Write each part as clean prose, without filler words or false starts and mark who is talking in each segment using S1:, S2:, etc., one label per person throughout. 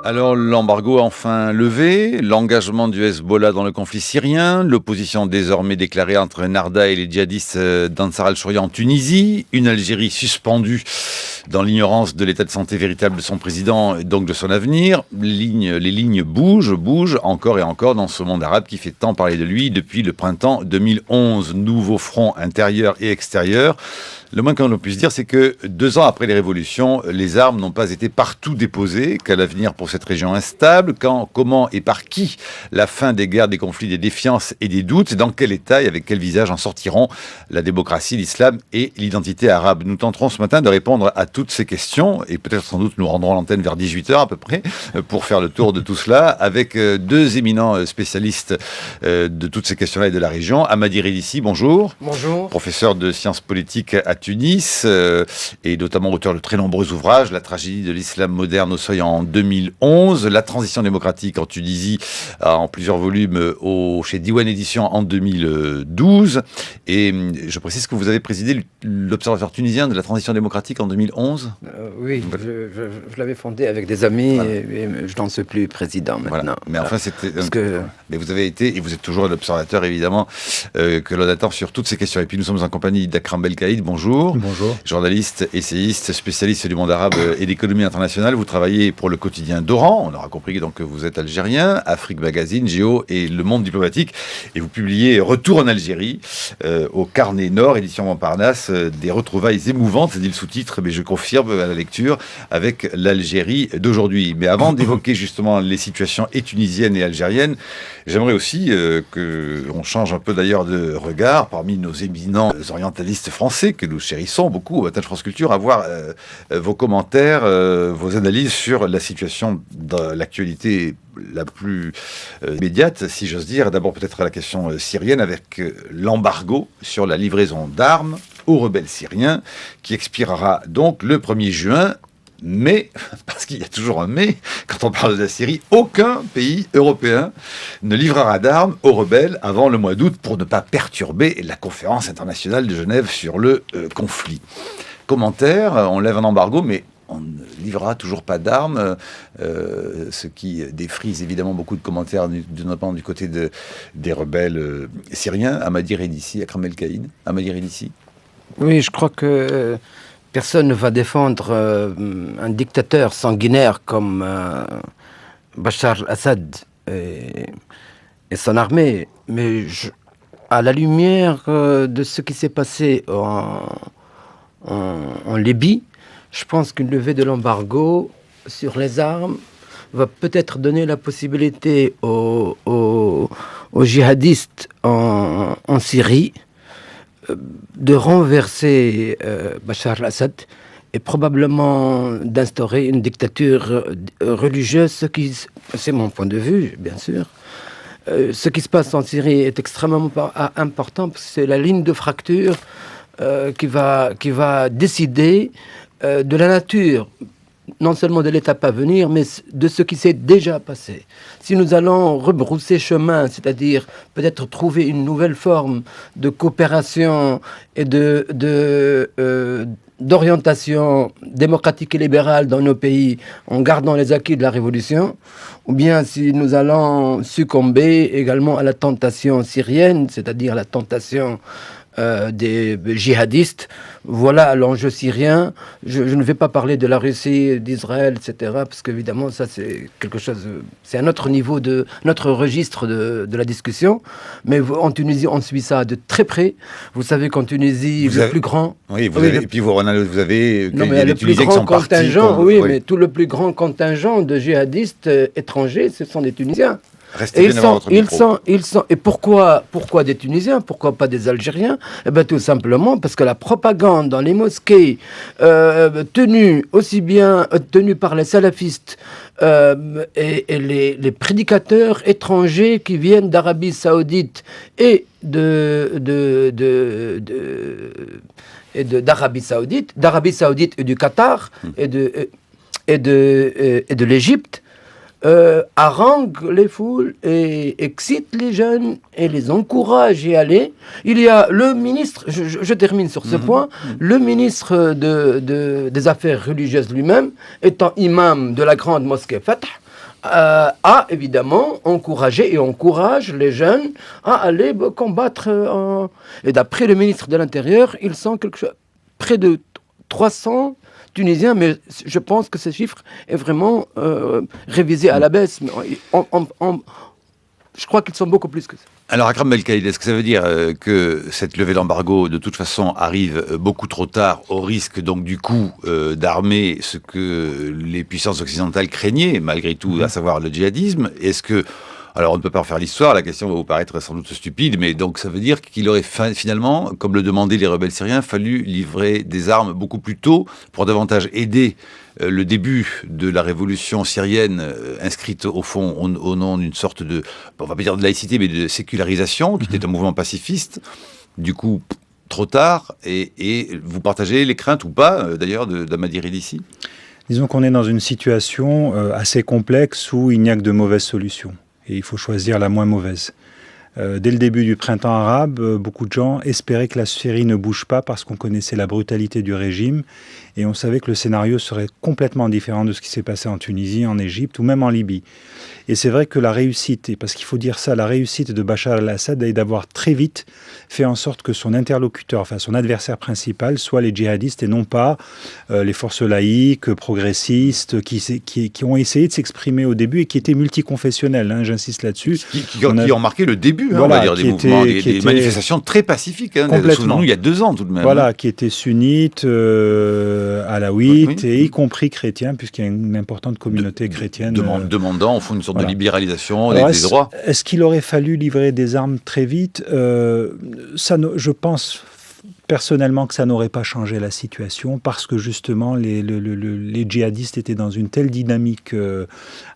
S1: Alors, l'embargo enfin levé, l'engagement du Hezbollah dans le conflit syrien, l'opposition désormais déclarée entre Ennahda et les djihadistes d'Ansar al-Shoria en Tunisie, une Algérie suspendue dans l'ignorance de l'état de santé véritable de son président et donc de son avenir. Les lignes bougent encore et encore dans ce monde arabe qui fait tant parler de lui depuis le printemps 2011. Nouveau front intérieur et extérieur. Le moins que l'on puisse dire, c'est que 2 ans après les révolutions, les armes n'ont pas été partout déposées, qu'à l'avenir pour cette région instable, quand, comment et par qui la fin des guerres, des conflits, des défiances et des doutes, dans quel état et avec quel visage en sortiront la démocratie, l'islam et l'identité arabe. Nous tenterons ce matin de répondre à toutes ces questions, et peut-être sans doute nous rendrons l'antenne vers 18h à peu près, pour faire le tour de tout cela, avec 2 éminents spécialistes de toutes ces questions-là et de la région. Hamadi Redissi, bonjour.
S2: Bonjour.
S1: Professeur de sciences politiques à Tunis, et notamment auteur de très nombreux ouvrages, La tragédie de l'islam moderne au seuil en 2011, La transition démocratique en Tunisie en plusieurs volumes chez Diwan Éditions en 2012. Et je précise que vous avez présidé l'Observatoire tunisien de la transition démocratique en 2011.
S2: Oui, je l'avais fondé avec des amis, voilà. et je n'en suis plus président maintenant.
S1: Voilà. Mais enfin, c'était... Mais vous avez été, et vous êtes toujours l'observateur évidemment, que l'on attend sur toutes ces questions. Et puis nous sommes en compagnie d'Akram Belkaïd. Bonjour.
S3: Bonjour.
S1: Journaliste, essayiste, spécialiste du monde arabe et d'économie internationale. Vous travaillez pour le quotidien d'Oran. On aura compris donc que vous êtes algérien, Afrique Magazine, Géo et Le Monde diplomatique. Et vous publiez Retour en Algérie au Carnet Nord, édition Montparnasse, des retrouvailles émouvantes, dit le sous-titre, mais je confirme à la lecture, avec l'Algérie d'aujourd'hui. Mais avant d'évoquer justement les situations et tunisiennes et algériennes, j'aimerais aussi qu'on change un peu d'ailleurs de regard parmi nos éminents orientalistes français que nous chérissons beaucoup au Matin de France Culture, avoir vos commentaires, vos analyses sur la situation de l'actualité la plus immédiate, si j'ose dire. D'abord peut-être la question syrienne avec l'embargo sur la livraison d'armes aux rebelles syriens qui expirera donc le 1er juin. Mais, parce qu'il y a toujours un mais, quand on parle de la Syrie, aucun pays européen ne livrera d'armes aux rebelles avant le mois d'août pour ne pas perturber la conférence internationale de Genève sur le conflit. Commentaire, on lève un embargo, mais on ne livrera toujours pas d'armes, ce qui défrise évidemment beaucoup de commentaires, notamment du côté des rebelles syriens. Hamadi Redissi, Akram Belkaïd. Hamadi Redissi.
S2: Oui, je crois que... personne ne va défendre un dictateur sanguinaire comme Bachar al-Assad et son armée. Mais à la lumière de ce qui s'est passé en Libye, je pense qu'une levée de l'embargo sur les armes va peut-être donner la possibilité aux djihadistes en Syrie de renverser Bachar al-Assad et probablement d'instaurer une dictature religieuse, c'est mon point de vue, bien sûr. Ce qui se passe en Syrie est extrêmement important parce que c'est la ligne de fracture qui va décider de la nature, non seulement de l'étape à venir, mais de ce qui s'est déjà passé. Si nous allons rebrousser chemin, c'est-à-dire peut-être trouver une nouvelle forme de coopération et d'orientation démocratique et libérale dans nos pays en gardant les acquis de la Révolution, ou bien si nous allons succomber également à la tentation syrienne, c'est-à-dire la tentation des djihadistes. Voilà l'enjeu syrien. Je ne vais pas parler de la Russie, d'Israël, etc., parce qu'évidemment, ça, c'est quelque chose... C'est un autre niveau, notre registre de la discussion. Mais en Tunisie, on suit ça de très près. Vous savez qu'en Tunisie, plus grand...
S1: Oui, et puis vous avez...
S2: Non, mais le plus grand contingent, mais tout le plus grand contingent de djihadistes étrangers, ce sont des Tunisiens.
S1: Et
S2: et pourquoi des Tunisiens, pourquoi pas des Algériens? Eh bien, tout simplement parce que la propagande dans les mosquées tenue par les salafistes et les prédicateurs étrangers qui viennent d'Arabie Saoudite et d'Arabie Saoudite et du Qatar et de l'Égypte harangue les foules et excite les jeunes et les encourage à y aller. Il y a le ministre, je termine sur ce point, le ministre des Affaires religieuses lui-même, étant imam de la grande mosquée Fatah, a évidemment encouragé et encourage les jeunes à aller combattre. Et d'après le ministre de l'Intérieur, ils sont près de 300 Tunisiens, mais je pense que ce chiffre est vraiment révisé à la baisse. Mais je crois qu'ils sont beaucoup plus que ça.
S1: Alors, Akram Belkaïd, est-ce que ça veut dire que cette levée d'embargo, de toute façon, arrive beaucoup trop tard, au risque, donc, du coup, d'armer ce que les puissances occidentales craignaient, malgré tout, à savoir le djihadisme? Est-ce que... Alors, on ne peut pas refaire l'histoire, la question va vous paraître sans doute stupide, mais donc ça veut dire qu'il aurait finalement, comme le demandaient les rebelles syriens, fallu livrer des armes beaucoup plus tôt pour davantage aider le début de la révolution syrienne inscrite au fond au nom d'une sorte de, on va pas dire de laïcité, mais de sécularisation, qui était un mouvement pacifiste. Du coup, trop tard, et vous partagez les craintes ou pas, d'ailleurs, d'Ahmadi Idrissi?
S3: Disons qu'on est dans une situation assez complexe où il n'y a que de mauvaises solutions. Et il faut choisir la moins mauvaise. Dès le début du printemps arabe, beaucoup de gens espéraient que la Syrie ne bouge pas parce qu'on connaissait la brutalité du régime et on savait que le scénario serait complètement différent de ce qui s'est passé en Tunisie, en Égypte ou même en Libye. Et c'est vrai que la réussite, et parce qu'il faut dire ça, la réussite de Bachar el-Assad est d'avoir très vite fait en sorte que son interlocuteur, enfin son adversaire principal, soit les djihadistes et non pas les forces laïques, progressistes, qui ont essayé de s'exprimer au début et qui étaient multiconfessionnels, hein, j'insiste là-dessus.
S1: Qui ont marqué le début, voilà, on va dire, des mouvements, des manifestations très pacifiques, hein, souvenons-nous, il y a 2 ans tout de même.
S3: Voilà,
S1: hein.
S3: Qui étaient sunnites, alaouites, et y compris chrétiens, puisqu'il y a une importante communauté chrétienne.
S1: Demandant, au fond, une sorte de libéralisation
S3: Alors,
S1: des droits.
S3: Est-ce qu'il aurait fallu livrer des armes très vite? Je pense personnellement que ça n'aurait pas changé la situation parce que justement les djihadistes étaient dans une telle dynamique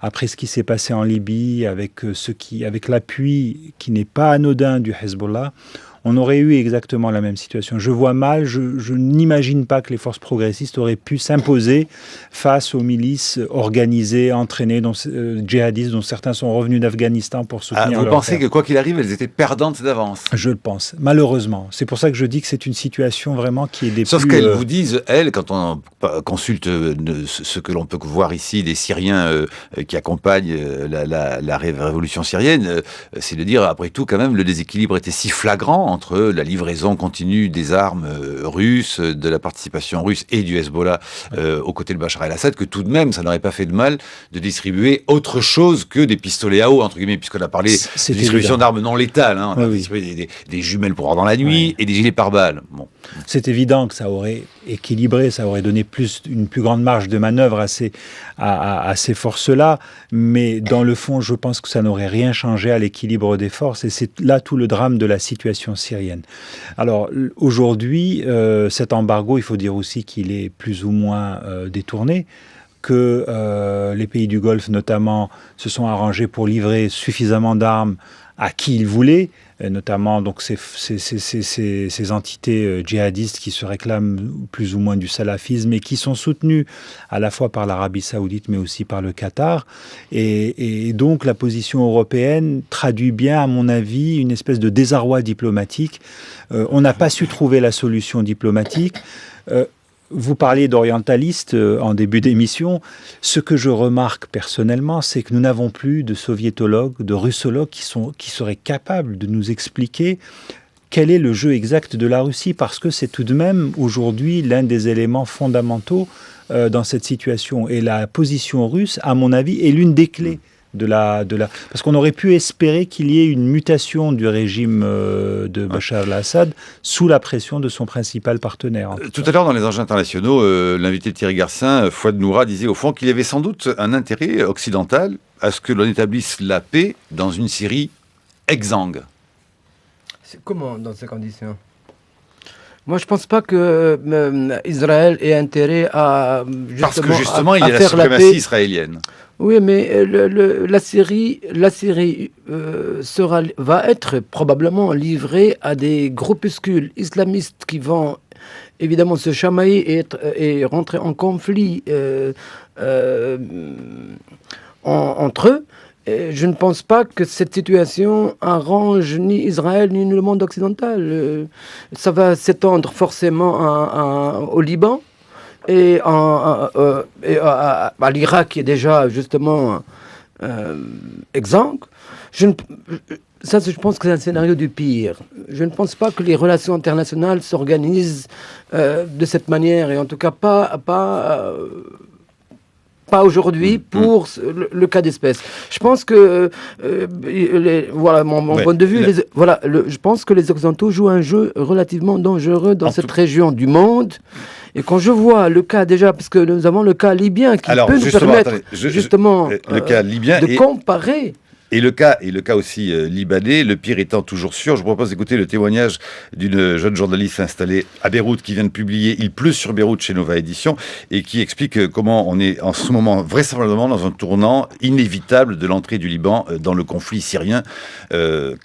S3: après ce qui s'est passé en Libye avec l'appui qui n'est pas anodin du Hezbollah. On aurait eu exactement la même situation. Je vois mal, je n'imagine pas que les forces progressistes auraient pu s'imposer face aux milices organisées, entraînées, djihadistes, dont certains sont revenus d'Afghanistan pour soutenir
S1: Vous pensez que quoi qu'il arrive, elles étaient perdantes d'avance?
S3: Je le pense, malheureusement. C'est pour ça que je dis que c'est une situation vraiment qui est des
S1: Sauf qu'elles vous disent, elles, quand on consulte ce que l'on peut voir ici des Syriens qui accompagnent la révolution syrienne, c'est de dire, après tout, quand même, le déséquilibre était si flagrant entre la livraison continue des armes russes, de la participation russe et du Hezbollah aux côtés de Bachar el-Assad, que tout de même, ça n'aurait pas fait de mal de distribuer autre chose que des pistolets à eau, entre guillemets, puisqu'on a parlé de distribution d'armes non létales. Hein. On a distribué des jumelles pour avoir dans la nuit et des gilets pare-balles. Bon.
S3: C'est évident que ça aurait équilibré, ça aurait donné une plus grande marge de manœuvre à ces forces-là, mais dans le fond, je pense que ça n'aurait rien changé à l'équilibre des forces, et c'est là tout le drame de la situation syrienne. Alors aujourd'hui, cet embargo, il faut dire aussi qu'il est plus ou moins détourné, que les pays du Golfe notamment se sont arrangés pour livrer suffisamment d'armes à qui ils voulaient, notamment donc ces entités djihadistes qui se réclament plus ou moins du salafisme et qui sont soutenues à la fois par l'Arabie saoudite mais aussi par le Qatar. Et donc la position européenne traduit bien, à mon avis, une espèce de désarroi diplomatique. On n'a pas su trouver la solution diplomatique. Vous parliez d'orientalistes en début d'émission. Ce que je remarque personnellement, c'est que nous n'avons plus de soviétologues, de russologues qui seraient capables de nous expliquer quel est le jeu exact de la Russie, parce que c'est tout de même aujourd'hui l'un des éléments fondamentaux dans cette situation. Et la position russe, à mon avis, est l'une des clés. Parce qu'on aurait pu espérer qu'il y ait une mutation du régime de Bachar el-Assad sous la pression de son principal partenaire.
S1: Tout à l'heure, dans les enjeux internationaux, l'invité de Thierry Garcin, Fouad Noura, disait au fond qu'il y avait sans doute un intérêt occidental à ce que l'on établisse la paix dans une Syrie exsangue.
S2: C'est comment dans ces conditions? Moi, je ne pense pas que Israël ait intérêt à
S1: parce que justement, il y a la suprématie israélienne.
S2: Oui, mais la Syrie va être probablement livrée à des groupuscules islamistes qui vont évidemment se chamailler et rentrer en conflit entre eux. Et je ne pense pas que cette situation arrange ni Israël ni le monde occidental. Ça va s'étendre forcément au Liban et à l'Irak qui est déjà justement exsangue. Je pense que c'est un scénario du pire. Je ne pense pas que les relations internationales s'organisent de cette manière, et en tout cas pas aujourd'hui pour le cas d'espèce. Je pense que voilà mon point de vue. Je pense que les Occidentaux jouent un jeu relativement dangereux dans cette région du monde. Et quand je vois le cas déjà, parce que nous avons le cas libyen qui peut nous permettre
S1: le cas libyen
S2: de comparer.
S1: Et le cas aussi libanais, le pire étant toujours sûr. Je vous propose d'écouter le témoignage d'une jeune journaliste installée à Beyrouth qui vient de publier Il pleut sur Beyrouth chez Nova Édition et qui explique comment on est en ce moment vraisemblablement dans un tournant inévitable de l'entrée du Liban dans le conflit syrien. Il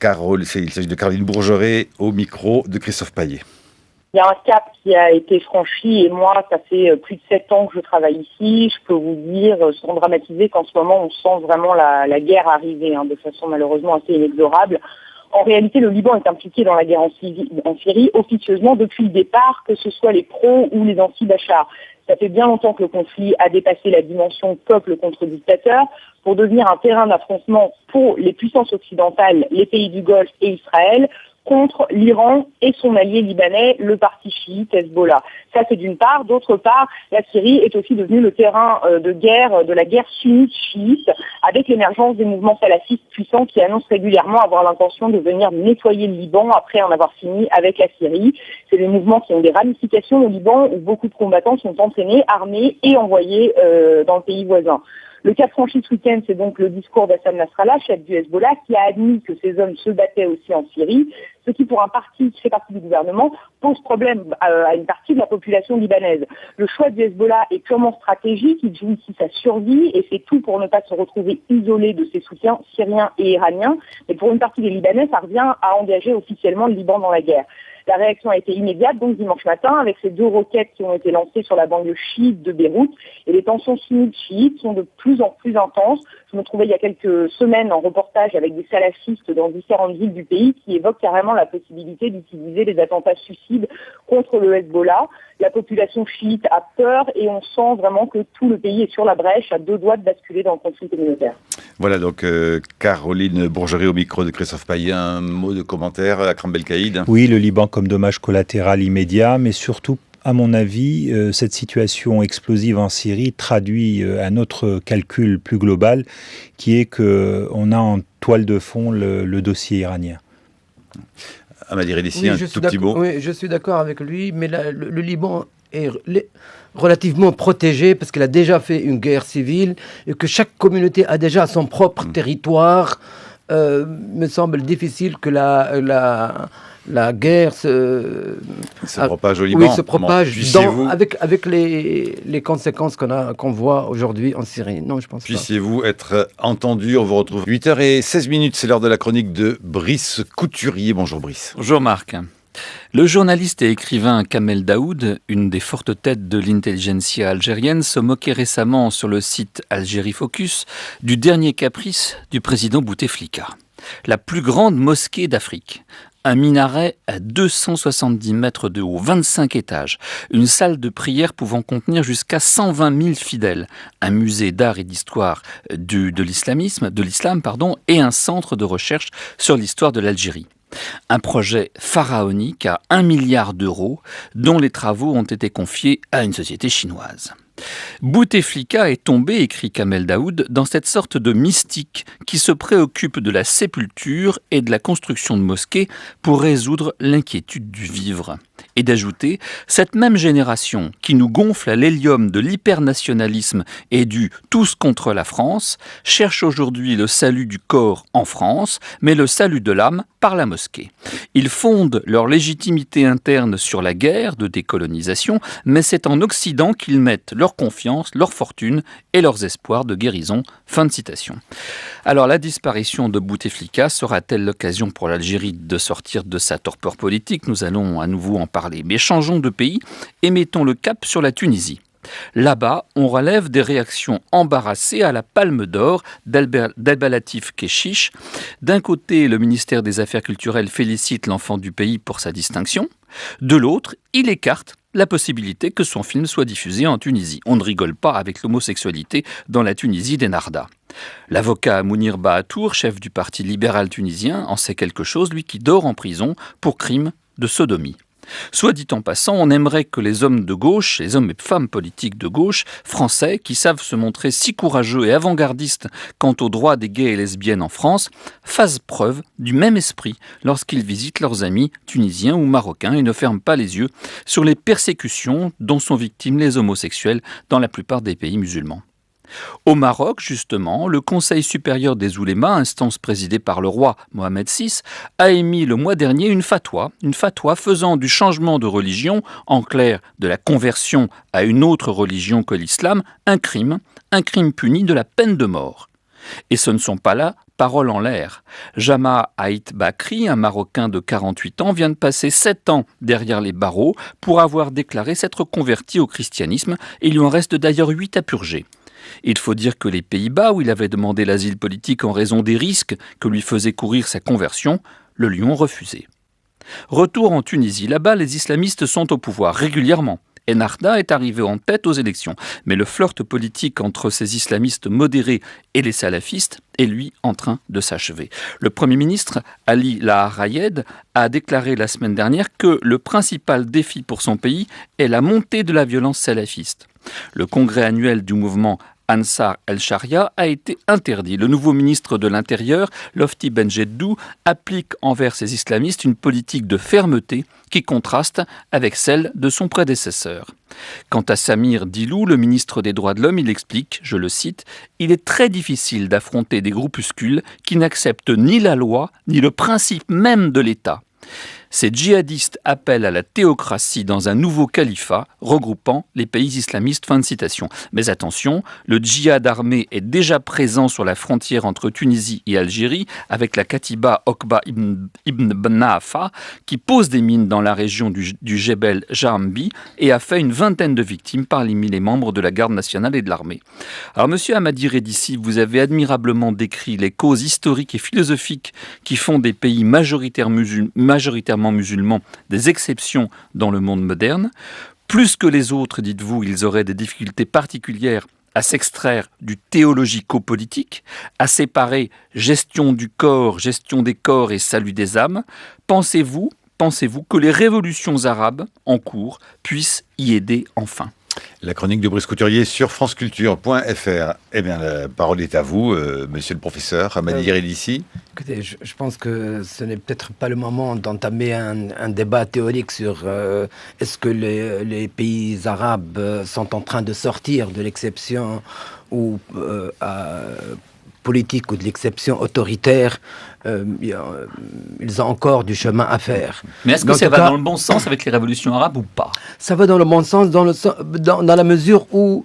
S1: s'agit de Caroline Bourgeret au micro de Christophe Paillet.
S4: Il y a un cap qui a été franchi et moi, ça fait plus de 7 ans que je travaille ici. Je peux vous dire, sans dramatiser, qu'en ce moment, on sent vraiment la guerre arriver de façon malheureusement assez inexorable. En réalité, le Liban est impliqué dans la guerre en Syrie officieusement depuis le départ, que ce soit les pros ou les anti-Bachar. Ça fait bien longtemps que le conflit a dépassé la dimension peuple contre dictateur pour devenir un terrain d'affrontement pour les puissances occidentales, les pays du Golfe et Israël, contre l'Iran et son allié libanais, le parti chiite Hezbollah. Ça, c'est d'une part. D'autre part, la Syrie est aussi devenue le terrain de la guerre sunnite-chiite, avec l'émergence des mouvements salafistes puissants qui annoncent régulièrement avoir l'intention de venir nettoyer le Liban après en avoir fini avec la Syrie. C'est des mouvements qui ont des ramifications au Liban où beaucoup de combattants sont entraînés, armés et envoyés dans le pays voisin. Le cap franchi ce week-end, c'est donc le discours d'Hassan Nasrallah, chef du Hezbollah, qui a admis que ces hommes se battaient aussi en Syrie, ce qui, pour un parti qui fait partie du gouvernement, pose problème à une partie de la population libanaise. Le choix du Hezbollah est purement stratégique, il joue ici sa survie et fait tout pour ne pas se retrouver isolé de ses soutiens syriens et iraniens. Mais pour une partie des Libanais, ça revient à engager officiellement le Liban dans la guerre. La réaction a été immédiate, donc dimanche matin, avec ces 2 roquettes qui ont été lancées sur la banlieue chiite de Beyrouth. Et les tensions sunnites-chiites sont de plus en plus intenses. Je me trouvais il y a quelques semaines en reportage avec des salafistes dans différentes villes du pays qui évoquent carrément la possibilité d'utiliser des attentats suicides contre le Hezbollah. La population chiite a peur et on sent vraiment que tout le pays est sur la brèche, à 2 doigts de basculer dans le conflit communautaire.
S1: Voilà donc Caroline Bourgeret au micro de Christophe Paillet. Un mot de commentaire, Akram Belkaïd.
S3: Oui, le Liban comme dommage collatéral immédiat, mais surtout, à mon avis, cette situation explosive en Syrie traduit un autre calcul plus global, qui est qu'on a en toile de fond le dossier iranien.
S1: Amadi Redessi, un tout petit mot.
S2: Oui, je suis d'accord avec lui, mais le Liban est relativement protégé parce qu'elle a déjà fait une guerre civile et que chaque communauté a déjà son propre territoire. Me semble difficile que la guerre se
S1: propage au Liban.
S2: Oui, se propage avec les conséquences qu'on voit aujourd'hui en Syrie. Non, je pense pas.
S1: Puissiez-vous être entendu. On vous retrouve 8h16, c'est l'heure de la chronique de Brice Couturier. Bonjour Brice.
S5: Bonjour Marc. Le journaliste et écrivain Kamel Daoud, une des fortes têtes de l'intelligentsia algérienne, se moquait récemment sur le site Algérie Focus du dernier caprice du président Bouteflika. La plus grande mosquée d'Afrique. Un minaret à 270 mètres de haut, 25 étages, une salle de prière pouvant contenir jusqu'à 120 000 fidèles, un musée d'art et d'histoire de l'islam, et un centre de recherche sur l'histoire de l'Algérie. Un projet pharaonique à 1 milliard d'euros dont les travaux ont été confiés à une société chinoise. Bouteflika est tombé, écrit Kamel Daoud, dans cette sorte de mystique qui se préoccupe de la sépulture et de la construction de mosquées pour résoudre l'inquiétude du vivre. Et d'ajouter, cette même génération qui nous gonfle à l'hélium de l'hypernationalisme et du « tous contre la France » cherche aujourd'hui le salut du corps en France, mais le salut de l'âme par la mosquée. Ils fondent leur légitimité interne sur la guerre de décolonisation, mais c'est en Occident qu'ils mettent leur confiance, leur fortune et leurs espoirs de guérison. Fin de citation. Alors la disparition de Bouteflika sera-t-elle l'occasion pour l'Algérie de sortir de sa torpeur politique ? Nous allons à nouveau en parler. Mais changeons de pays et mettons le cap sur la Tunisie. Là-bas, on relève des réactions embarrassées à la Palme d'Or d'Abdelatif Kechiche. D'un côté, le ministère des Affaires culturelles félicite l'enfant du pays pour sa distinction. De l'autre, il écarte la possibilité que son film soit diffusé en Tunisie. On ne rigole pas avec l'homosexualité dans la Tunisie d'Ennahda. L'avocat Mounir Bahatour, chef du parti libéral tunisien, en sait quelque chose, lui qui dort en prison pour crime de sodomie. Soit dit en passant, on aimerait que les hommes de gauche, les hommes et femmes politiques de gauche, français, qui savent se montrer si courageux et avant-gardistes quant aux droits des gays et lesbiennes en France, fassent preuve du même esprit lorsqu'ils visitent leurs amis tunisiens ou marocains et ne ferment pas les yeux sur les persécutions dont sont victimes les homosexuels dans la plupart des pays musulmans. Au Maroc, justement, le Conseil supérieur des oulémas, instance présidée par le roi Mohamed VI, a émis le mois dernier une fatwa faisant du changement de religion, en clair de la conversion à une autre religion que l'islam, un crime puni de la peine de mort. Et ce ne sont pas là paroles en l'air. Jama Haït Bakri, un Marocain de 48 ans, vient de passer 7 ans derrière les barreaux pour avoir déclaré s'être converti au christianisme, et il lui en reste d'ailleurs 8 à purger. Il faut dire que les Pays-Bas, où il avait demandé l'asile politique en raison des risques que lui faisait courir sa conversion, le lui ont refusé. Retour en Tunisie, là-bas les islamistes sont au pouvoir régulièrement. Ennahda est arrivé en tête aux élections, mais le flirt politique entre ces islamistes modérés et les salafistes est lui en train de s'achever. Le Premier ministre Ali Laharayed a déclaré la semaine dernière que le principal défi pour son pays est la montée de la violence salafiste. Le congrès annuel du mouvement Ansar el-Sharia a été interdit. Le nouveau ministre de l'Intérieur, Lofti Benjeddou, applique envers ces islamistes une politique de fermeté qui contraste avec celle de son prédécesseur. Quant à Samir Dilou, le ministre des Droits de l'Homme, il explique, je le cite, « Il est très difficile d'affronter des groupuscules qui n'acceptent ni la loi ni le principe même de l'État. » Ces djihadistes appellent à la théocratie dans un nouveau califat regroupant les pays islamistes. Fin de citation. Mais attention, le djihad armé est déjà présent sur la frontière entre Tunisie et Algérie avec la Katiba Okba Ibn Bnafa qui pose des mines dans la région du Jebel Jahambi et a fait une vingtaine de victimes parmi les membres de la garde nationale et de l'armée. Alors monsieur Hamadi Redissi, vous avez admirablement décrit les causes historiques et philosophiques qui font des pays majoritairement musulmans des exceptions dans le monde moderne. Plus que les autres, dites-vous, ils auraient des difficultés particulières à s'extraire du théologico-politique, à séparer gestion du corps, gestion des corps et salut des âmes. Pensez-vous que les révolutions arabes en cours puissent y aider enfin ?
S1: La chronique de Brice Couturier sur franceculture.fr. Eh bien, la parole est à vous, monsieur le professeur Hamadi Redissi.
S2: Écoutez, je pense que ce n'est peut-être pas le moment d'entamer un débat théorique sur est-ce que les pays arabes sont en train de sortir de l'exception ou politique ou de l'exception autoritaire. Ils ont encore du chemin à faire.
S5: Mais est-ce que ça va dans le bon sens avec les révolutions arabes ou pas ?
S2: Ça va dans le bon sens dans la mesure où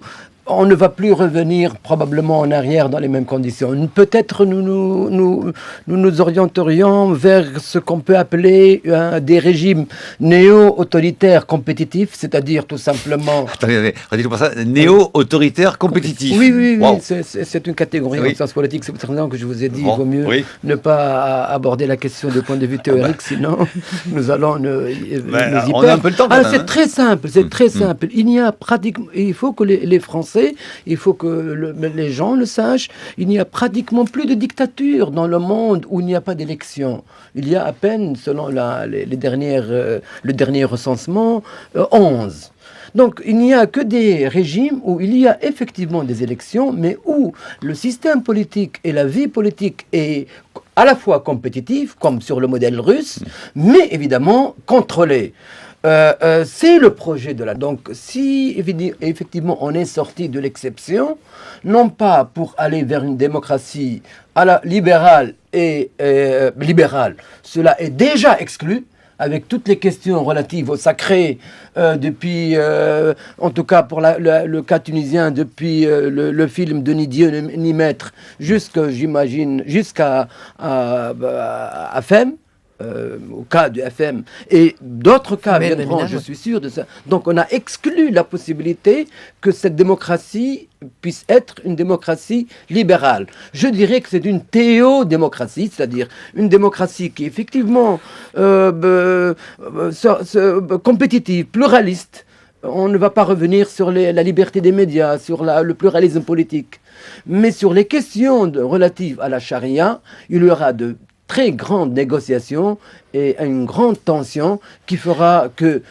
S2: on ne va plus revenir probablement en arrière dans les mêmes conditions. Peut-être nous orienterions vers ce qu'on peut appeler des régimes néo-autoritaires compétitifs, c'est-à-dire tout simplement...
S1: Attendez, redis-nous pas ça, néo-autoritaires compétitifs.
S2: Oui,
S1: wow.
S2: C'est une catégorie en sciences politiques, c'est pour ça que je vous ai dit, il vaut mieux ne pas aborder la question du point de vue théorique, sinon nous allons nous y perdre.
S1: On a un peu le temps.
S2: C'est très simple, simple. Il faut que les Français, il faut que les gens le sachent, il n'y a pratiquement plus de dictature dans le monde où il n'y a pas d'élection. Il y a à peine, selon le dernier recensement, 11. Donc, il n'y a que des régimes où il y a effectivement des élections, mais où le système politique et la vie politique est à la fois compétitive, comme sur le modèle russe, mais évidemment contrôlée. C'est le projet de la... Donc, si effectivement on est sorti de l'exception, non pas pour aller vers une démocratie à la libérale cela est déjà exclu, avec toutes les questions relatives au sacré, depuis, en tout cas pour le cas tunisien, depuis le film de Ni Dieu ni Maître, jusqu'à FEM. au cas du FM, et d'autres cas
S6: Mais
S2: viendront, je suis sûr de ça. Donc on a exclu la possibilité que cette démocratie puisse être une démocratie libérale. Je dirais que c'est une théodémocratie, c'est-à-dire une démocratie qui est effectivement compétitive, pluraliste. On ne va pas revenir sur la liberté des médias, sur le pluralisme politique. Mais sur les questions relatives à la charia, il y aura de très grandes négociations et une grande tension qui fera que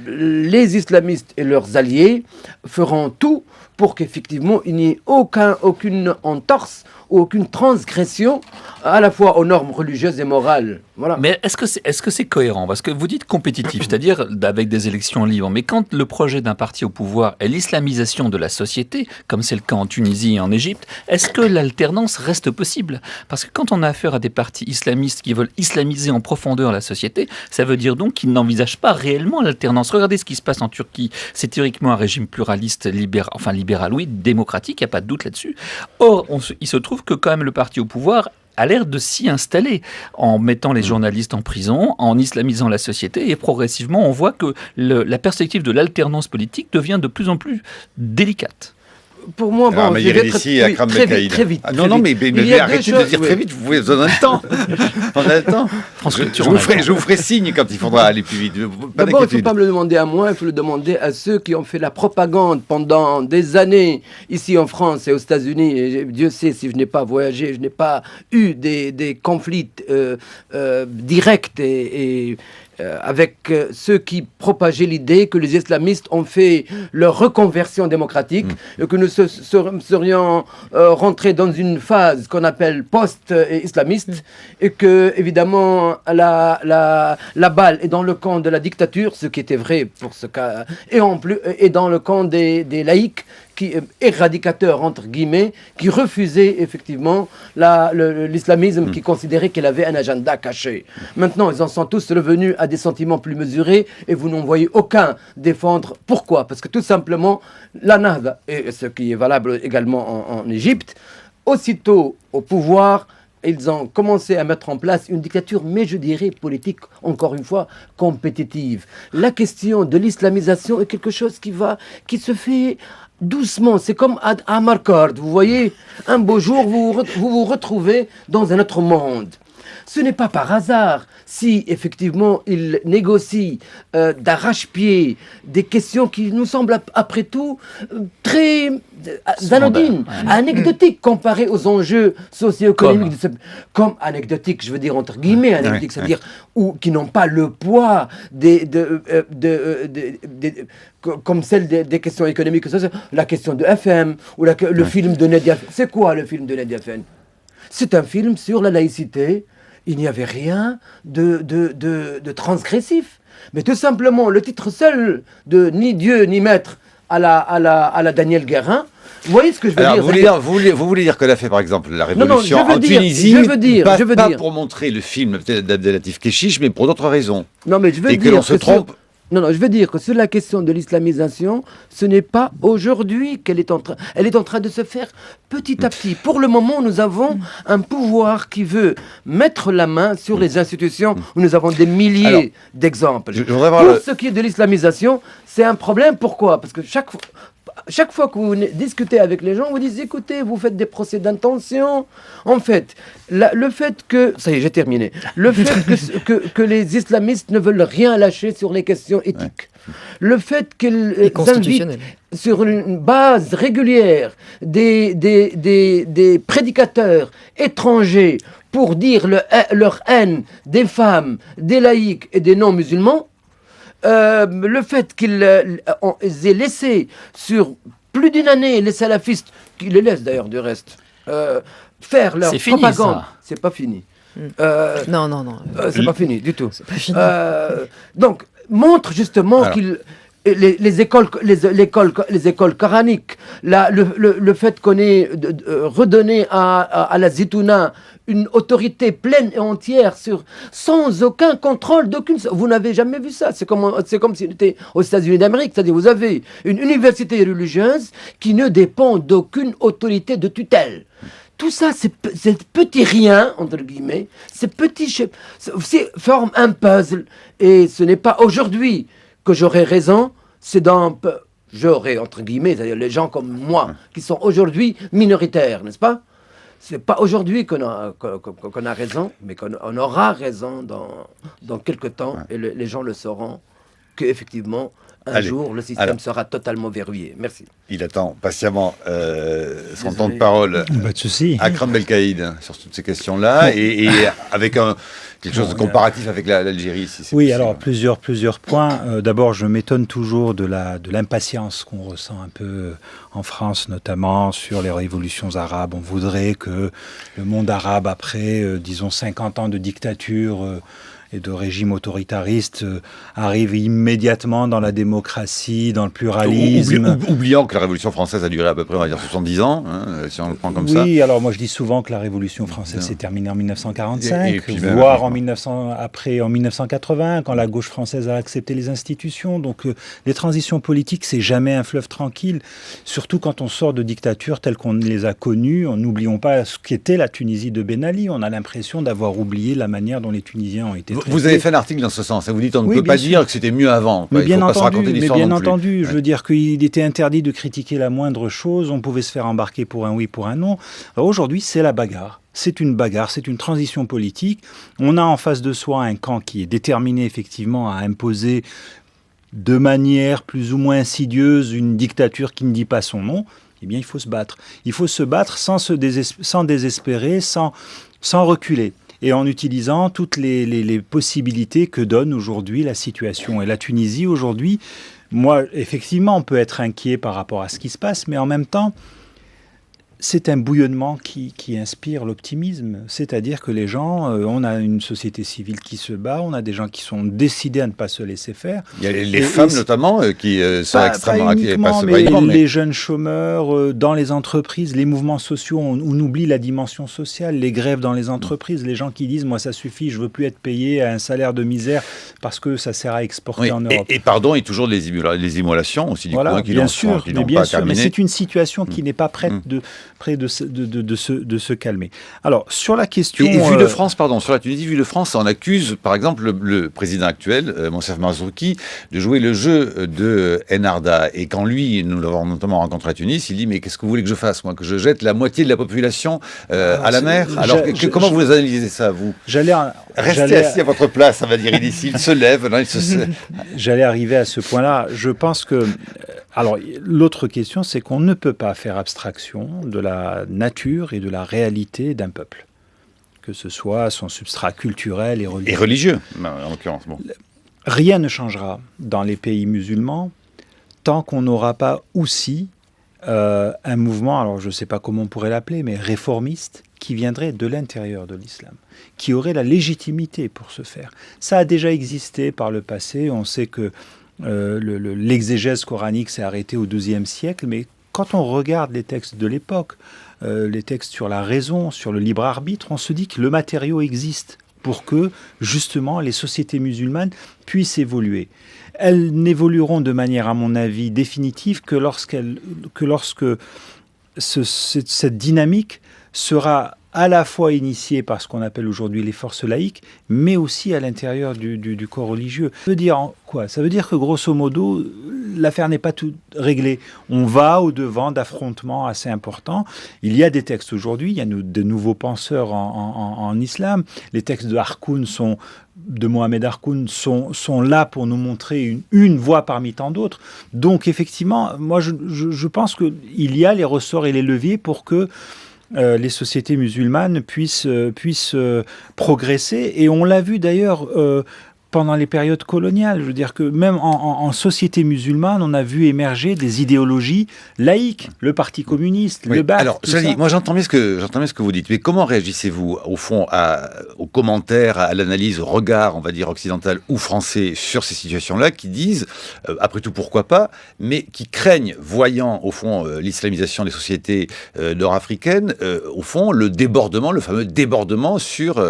S2: les islamistes et leurs alliés feront tout pour qu'effectivement il n'y ait aucune entorse ou aucune transgression à la fois aux normes religieuses et morales. Voilà.
S5: Mais est-ce que c'est cohérent? Parce que vous dites compétitif, c'est-à-dire avec des élections libres. Mais quand le projet d'un parti au pouvoir est l'islamisation de la société, comme c'est le cas en Tunisie et en Égypte, est-ce que l'alternance reste possible? Parce que quand on a affaire à des partis islamistes qui veulent islamiser en profondeur la société, ça veut dire donc qu'ils n'envisagent pas réellement l'alternance. Regardez ce qui se passe en Turquie. C'est théoriquement un régime pluraliste, libéral, oui, démocratique, il n'y a pas de doute là-dessus. Or, il se trouve que quand même le parti au pouvoir a l'air de s'y installer en mettant les journalistes en prison, en islamisant la société, et progressivement on voit que la perspective de l'alternance politique devient de plus en plus délicate.
S2: Pour moi, bon,
S1: mais il y a ici Akram Belkaïd.
S2: Très vite.
S1: Non, mais arrêtez de dire très vite, vous pouvez donner le temps. On a le temps. Je vous ferai signe quand il faudra aller plus vite.
S2: D'abord, il ne faut pas me le demander à moi, il faut le demander à ceux qui ont fait la propagande pendant des années ici en France et aux États-Unis. Et Dieu sait si je n'ai pas voyagé, je n'ai pas eu des conflits directs avec ceux qui propageaient l'idée que les islamistes ont fait leur reconversion démocratique et que nous serions rentrés dans une phase qu'on appelle post-islamiste et que, évidemment, la balle est dans le camp de la dictature, ce qui était vrai pour ce cas, et dans le camp des laïcs, éradicateurs entre guillemets, qui refusaient effectivement l'islamisme, qui considérait qu'elle avait un agenda caché. Maintenant, ils en sont tous revenus à des sentiments plus mesurés et vous n'en voyez aucun défendre. Pourquoi? Parce que tout simplement, la Nahda, et ce qui est valable également en Égypte, aussitôt au pouvoir, ils ont commencé à mettre en place une dictature, mais je dirais politique, encore une fois, compétitive. La question de l'islamisation est quelque chose qui se fait doucement. C'est comme à Marquard, vous voyez, un beau jour, vous retrouvez dans un autre monde. Ce n'est pas par hasard si, effectivement, il négocie d'arrache-pied des questions qui nous semblent, après tout, très anodines, anecdotiques comparées aux enjeux socio-économiques. Comme anecdotiques, je veux dire, entre guillemets, anecdotiques, c'est-à-dire qui n'ont pas le poids comme celle des questions économiques, la question de FM, ou le film de Nadia. C'est quoi le film de Nadia Fen? C'est un film sur la laïcité. Il n'y avait rien de transgressif. Mais tout simplement, le titre seul de Ni Dieu ni Maître à la Daniel Guérin, vous voyez ce que je veux dire?
S1: Vous voulez dire que l'a fait, par exemple, la révolution en Tunisie, pas pour montrer le film d'Abdelatif Kechiche, mais pour d'autres raisons.
S2: Non, mais je veux dire
S1: que l'on se trompe.
S2: Non, je veux dire que sur la question de l'islamisation, ce n'est pas aujourd'hui qu'elle est en train... Elle est en train de se faire petit à petit. Pour le moment, nous avons un pouvoir qui veut mettre la main sur les institutions où nous avons des milliers d'exemples. Pour ce qui est de l'islamisation, c'est un problème. Pourquoi? Parce que chaque fois que vous discutez avec les gens, vous dites, écoutez, vous faites des procès d'intention. En fait, le fait que... Ça y est, j'ai terminé. Le fait que les islamistes ne veulent rien lâcher sur les questions éthiques. Le fait qu'ils invitent sur une base régulière des prédicateurs étrangers pour dire leur haine des femmes, des laïcs et des non-musulmans, le fait qu'ils aient laissé sur plus d'une année les salafistes, qui les laissent d'ailleurs du reste, faire leur propagande. C'est pas fini.
S6: Non.
S2: C'est pas fini du tout.
S6: C'est pas fini.
S2: Donc, montre justement qu'ils... Les écoles coraniques, le fait qu'on ait redonné à la Zitouna une autorité pleine et entière sans aucun contrôle d'aucune... Vous n'avez jamais vu ça. C'est comme s'il était aux États-Unis d'Amérique. C'est-à-dire vous avez une université religieuse qui ne dépend d'aucune autorité de tutelle. Tout ça, ces petits riens, entre guillemets, ces forment un puzzle. Et ce n'est pas aujourd'hui que j'aurai raison, c'est j'aurai, entre guillemets, c'est-à-dire les gens comme moi, qui sont aujourd'hui minoritaires, n'est-ce pas? C'est pas aujourd'hui qu'on a raison, mais qu'on aura raison dans quelques temps, et les gens le sauront, qu'effectivement, un jour, le système sera totalement verrouillé. Merci.
S1: Il attend patiemment son temps de parole.
S3: Pas de souci.
S1: Akram Belkaïd, sur toutes ces questions-là, et avec quelque chose de comparatif avec l'Algérie. Si c'est
S3: oui,
S1: possible.
S3: Alors plusieurs points. D'abord, je m'étonne toujours de l'impatience qu'on ressent un peu en France, notamment sur les révolutions arabes. On voudrait que le monde arabe, après, disons, 50 ans de dictature et de régime autoritariste, arrive immédiatement dans la démocratie, dans le pluralisme.
S1: Oubliant que la Révolution française a duré à peu près, on va dire, 70 ans, si on le prend comme ça.
S3: Oui, alors moi je dis souvent que la Révolution française s'est terminée en 1945,
S1: et puis
S3: voire en 1980, quand la gauche française a accepté les institutions. Donc les transitions politiques, c'est jamais un fleuve tranquille, surtout quand on sort de dictatures telles qu'on les a connues. N'oublions pas ce qu'était la Tunisie de Ben Ali. On a l'impression d'avoir oublié la manière dont les Tunisiens ont été traités.
S1: Vous avez fait un article dans ce sens, vous dites on ne peut pas dire que c'était mieux avant.
S3: Mais bien
S1: entendu,
S3: je veux dire qu'il était interdit de critiquer la moindre chose, on pouvait se faire embarquer pour un oui, pour un non. Alors aujourd'hui, c'est la bagarre. C'est une bagarre, c'est une transition politique. On a en face de soi un camp qui est déterminé effectivement à imposer de manière plus ou moins insidieuse une dictature qui ne dit pas son nom. Eh bien, il faut se battre. Il faut se battre sans désespérer, sans reculer, et en utilisant toutes les possibilités que donne aujourd'hui la situation. Et la Tunisie, aujourd'hui, moi, effectivement, on peut être inquiet par rapport à ce qui se passe, mais en même temps, c'est un bouillonnement qui inspire l'optimisme. C'est-à-dire que les gens, on a une société civile qui se bat, on a des gens qui sont décidés à ne pas se laisser faire.
S1: Il y a les femmes notamment qui sont extrêmement actives.
S3: Les jeunes chômeurs dans les entreprises, les mouvements sociaux, on oublie la dimension sociale, les grèves dans les entreprises, les gens qui disent « moi ça suffit, je veux plus être payé à un salaire de misère parce que ça sert à exporter en Europe ».
S1: Et et toujours les immolations aussi du
S3: voilà,
S1: coup, qui
S3: bien
S1: n'ont
S3: sûr,
S1: pas terminé.
S3: Mais c'est une situation qui n'est pas prête de se calmer. Alors, sur la question...
S1: Et vue de France, sur la Tunisie, vue de France, on accuse, par exemple, le président actuel, Monsef Marzouki, de jouer le jeu de Enarda. Et quand lui, nous l'avons notamment rencontré à Tunis, il dit « Mais qu'est-ce que vous voulez que je fasse, moi? Que je jette la moitié de la population à la mer ?» Alors, comment vous analysez ça, vous? Restez assis à votre place, ça va dire ici. Il se lève.
S3: J'allais arriver à ce point-là. Je pense que... Alors, l'autre question, c'est qu'on ne peut pas faire abstraction de la nature et de la réalité d'un peuple, que ce soit son substrat culturel et religieux.
S1: Et religieux, en l'occurrence. Bon.
S3: Rien ne changera dans les pays musulmans tant qu'on n'aura pas aussi un mouvement, alors je ne sais pas comment on pourrait l'appeler, mais réformiste, qui viendrait de l'intérieur de l'islam, qui aurait la légitimité pour ce faire. Ça a déjà existé par le passé, on sait que l'exégèse coranique s'est arrêtée au IIe siècle, mais quand on regarde les textes de l'époque, les textes sur la raison, sur le libre arbitre, on se dit que le matériau existe pour que, justement, les sociétés musulmanes puissent évoluer. Elles n'évolueront de manière, à mon avis, définitive que lorsque cette dynamique sera à la fois initiée par ce qu'on appelle aujourd'hui les forces laïques, mais aussi à l'intérieur du corps religieux. Ça veut dire quoi? Ça veut dire que, grosso modo, l'affaire n'est pas toute réglée. On va au-devant d'affrontements assez importants. Il y a des textes aujourd'hui, il y a de nouveaux penseurs en islam. Les textes de Mohamed Harkoun sont là pour nous montrer une voie parmi tant d'autres. Donc, effectivement, moi, je pense qu'il y a les ressorts et les leviers pour que les sociétés musulmanes puissent progresser. Et on l'a vu d'ailleurs pendant les périodes coloniales. Je veux dire que même en société musulmane, on a vu émerger des idéologies laïques, le Parti communiste, le Ba'ath.
S1: Alors, moi j'entends bien ce que vous dites, mais comment réagissez-vous au fond aux commentaires, à l'analyse, au regard, on va dire occidental ou français sur ces situations-là, qui disent, après tout pourquoi pas, mais qui craignent, voyant au fond l'islamisation des sociétés nord-africaines, au fond le fameux débordement sur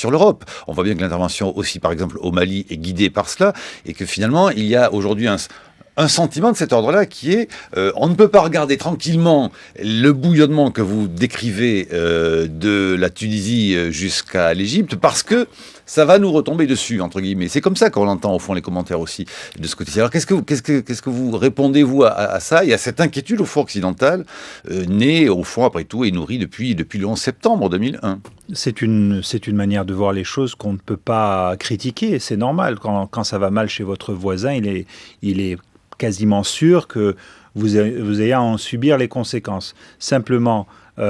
S1: l'Europe. On voit bien que l'intervention aussi, par exemple, au Mali est guidée par cela, et que finalement, il y a aujourd'hui un un sentiment de cet ordre-là qui est on ne peut pas regarder tranquillement le bouillonnement que vous décrivez de la Tunisie jusqu'à l'Égypte parce que ça va nous retomber dessus, entre guillemets. C'est comme ça qu'on entend, au fond, les commentaires aussi de ce côté-ci. Alors, qu'est-ce que vous répondez-vous à ça et à cette inquiétude, au fond, occidentale, née, au fond, après tout, et nourrie depuis le 11 septembre 2001 ?
S3: C'est une manière de voir les choses qu'on ne peut pas critiquer. C'est normal. Quand ça va mal chez votre voisin, il est quasiment sûr que vous ayez à en subir les conséquences. Simplement,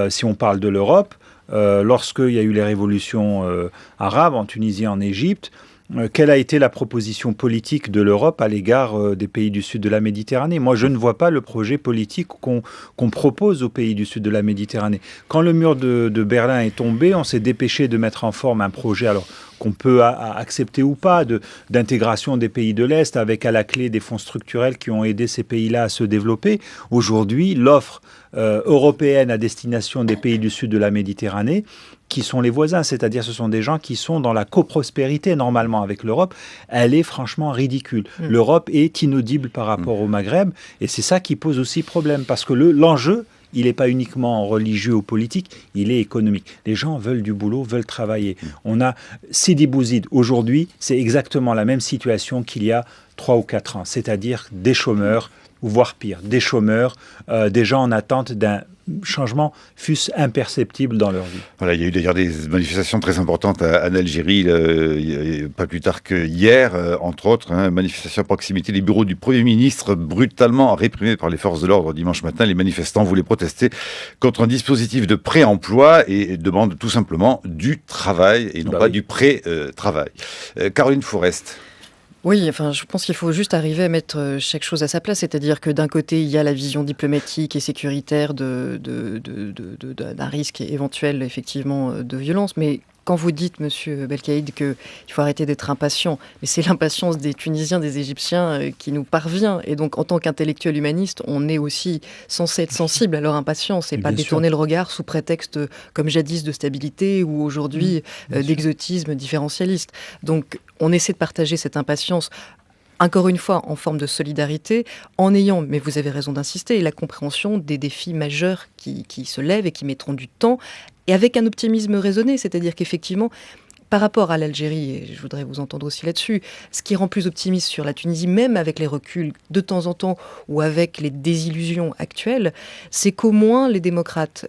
S3: si on parle de l'Europe, lorsqu'il y a eu les révolutions arabes en Tunisie, en Égypte, quelle a été la proposition politique de l'Europe à l'égard des pays du sud de la Méditerranée ? Moi, je ne vois pas le projet politique qu'on propose aux pays du sud de la Méditerranée. Quand le mur de Berlin est tombé, on s'est dépêché de mettre en forme un projet, alors qu'on peut accepter ou pas, d'intégration des pays de l'Est, avec à la clé des fonds structurels qui ont aidé ces pays-là à se développer. Aujourd'hui, l'offre européenne à destination des pays du sud de la Méditerranée, qui sont les voisins, c'est-à-dire ce sont des gens qui sont dans la coprospérité normalement avec l'Europe, elle est franchement ridicule. L'Europe est inaudible par rapport au Maghreb, et c'est ça qui pose aussi problème, parce que l'enjeu, il n'est pas uniquement religieux ou politique, il est économique. Les gens veulent du boulot, veulent travailler. On a Sidi Bouzid, aujourd'hui, c'est exactement la même situation qu'il y a 3 ou 4 ans, c'est-à-dire des chômeurs, voire pire, des chômeurs, des gens en attente d'un changement fût-ce imperceptible dans leur vie.
S1: Voilà, il y a eu d'ailleurs des manifestations très importantes en Algérie, pas plus tard que hier, entre autres, manifestation à proximité des bureaux du Premier ministre, brutalement réprimés par les forces de l'ordre dimanche matin. Les manifestants voulaient protester contre un dispositif de pré-emploi et demandent tout simplement du travail et non pas du pré-travail. Caroline Forest.
S6: Oui, enfin, je pense qu'il faut juste arriver à mettre chaque chose à sa place, c'est-à-dire que d'un côté, il y a la vision diplomatique et sécuritaire d'un risque éventuel, effectivement, de violence, mais quand vous dites, Monsieur Belkaïd, qu'il faut arrêter d'être impatient, mais c'est l'impatience des Tunisiens, des Égyptiens qui nous parvient. Et donc, en tant qu'intellectuel humaniste, on est aussi censé être sensible à leur impatience et pas détourner le regard sous prétexte, comme jadis, de stabilité ou aujourd'hui d'exotisme différentialiste. Donc, on essaie de partager cette impatience, encore une fois, en forme de solidarité, en ayant, mais vous avez raison d'insister, la compréhension des défis majeurs qui se lèvent et qui mettront du temps, et avec un optimisme raisonné, c'est-à-dire qu'effectivement, par rapport à l'Algérie, et je voudrais vous entendre aussi là-dessus, ce qui rend plus optimiste sur la Tunisie, même avec les reculs de temps en temps ou avec les désillusions actuelles, c'est qu'au moins les démocrates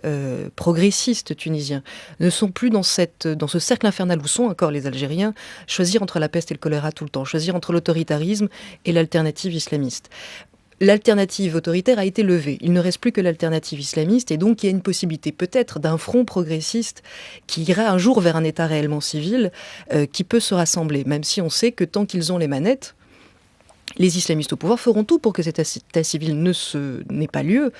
S6: progressistes tunisiens ne sont plus dans ce cercle infernal où sont encore les Algériens, choisir entre la peste et le choléra tout le temps, choisir entre l'autoritarisme et l'alternative islamiste. L'alternative autoritaire a été levée. Il ne reste plus que l'alternative islamiste et donc il y a une possibilité peut-être d'un front progressiste qui ira un jour vers un État réellement civil qui peut se rassembler, même si on sait que tant qu'ils ont les manettes, les islamistes au pouvoir feront tout pour que cet état civil n'ait pas lieu.